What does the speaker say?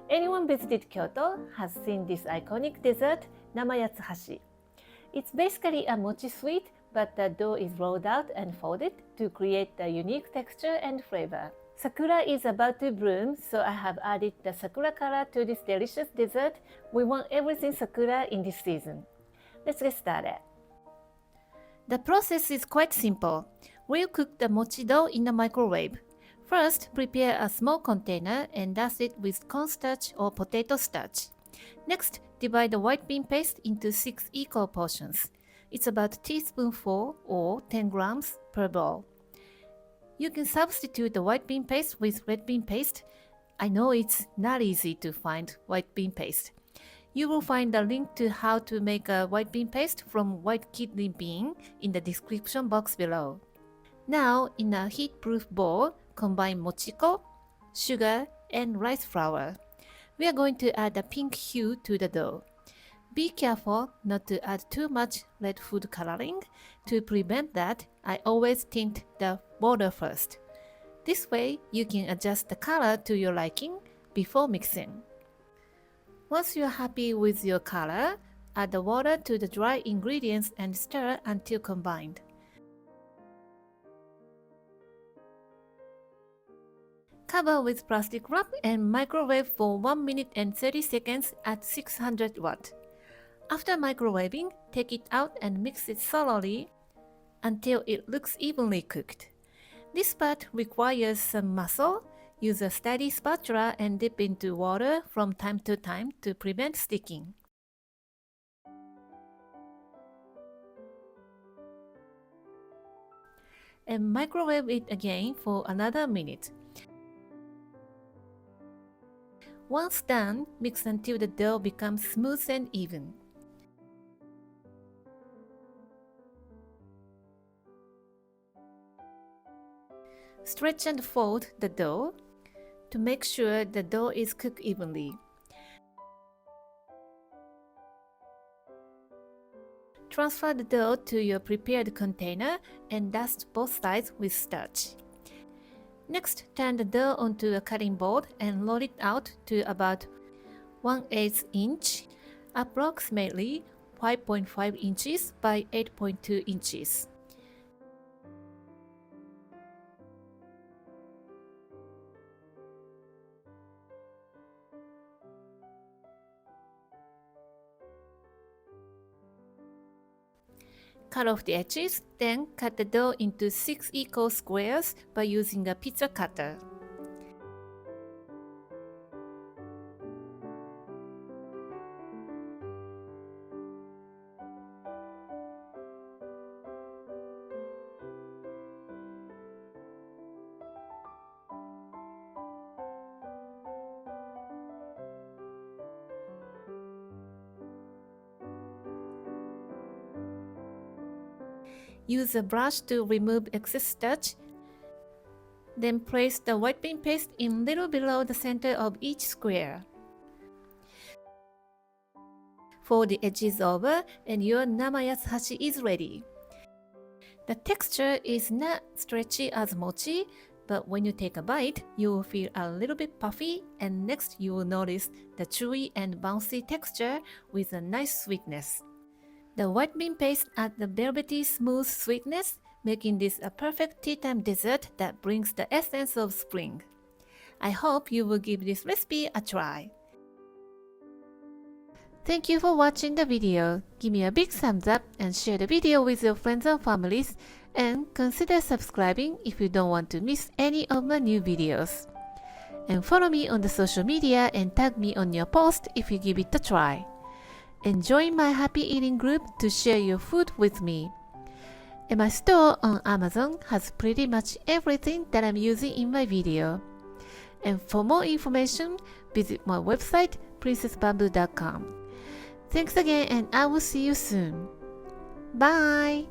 Anyone visited Kyoto has seen this iconic dessert, Nama Yatsuhashi. It's basically a mochi sweet, but the dough is rolled out and folded to create a unique texture and flavor. Sakura is about to bloom, so I have added the sakura color to this delicious dessert. We want everything sakura in this season. Let's get started. The process is quite simple. We'll cook the mochi dough in the microwave. First, prepare a small container and dust it with cornstarch or potato starch. Next, divide the white bean paste into 6 equal portions. It's about a teaspoonful or 10 grams per bowl. You can substitute the white bean paste with red bean paste. I know it's not easy to find white bean paste. You will find a link to how to make a white bean paste from white kidney bean in the description box below. Now, in a heat-proof bowl, combine mochiko, sugar, and rice flour. We are going to add a pink hue to the dough. Be careful not to add too much red food coloring. To prevent that, I always tint the border first. This way, you can adjust the color to your liking before mixing. Once you're happy with your color, add the water to the dry ingredients and stir until combined. Cover with plastic wrap and microwave for 1 minute and 30 seconds at 600 watt. After microwaving, take it out and mix it thoroughly until it looks evenly cooked. This part requires some muscle. Use a steady spatula and dip into water from time to time to prevent sticking. And microwave it again for another minute. Once done, mix until the dough becomes smooth and even. Stretch and fold the dough to make sure the dough is cooked evenly. Transfer the dough to your prepared container and dust both sides with starch. Next, turn the dough onto a cutting board and roll it out to about 1/8 inch, approximately 5.5 inches by 8.2 inches. Cut off the edges, then cut the dough into 6 equal squares by using a pizza cutter. Use a brush to remove excess starch. Then place the white bean paste in little below the center of each square. Fold the edges over and your Nama Yatsuhashi is ready. The texture is not stretchy as mochi, but when you take a bite, you will feel a little bit puffy, and next you will notice the chewy and bouncy texture with a nice sweetness. The white bean paste adds the velvety smooth sweetness, making this a perfect tea time dessert that brings the essence of spring. I hope you will give this recipe a try. Thank you for watching the video. Give me a big thumbs up and share the video with your friends and families, and consider subscribing if you don't want to miss any of my new videos. And follow me on the social media and tag me on your post if you give it a try. And join my happy eating group to share your food with me. And my store on Amazon has pretty much everything that I'm using in my video. And for more information, visit my website, princessbamboo.com. Thanks again, and I will see you soon. Bye!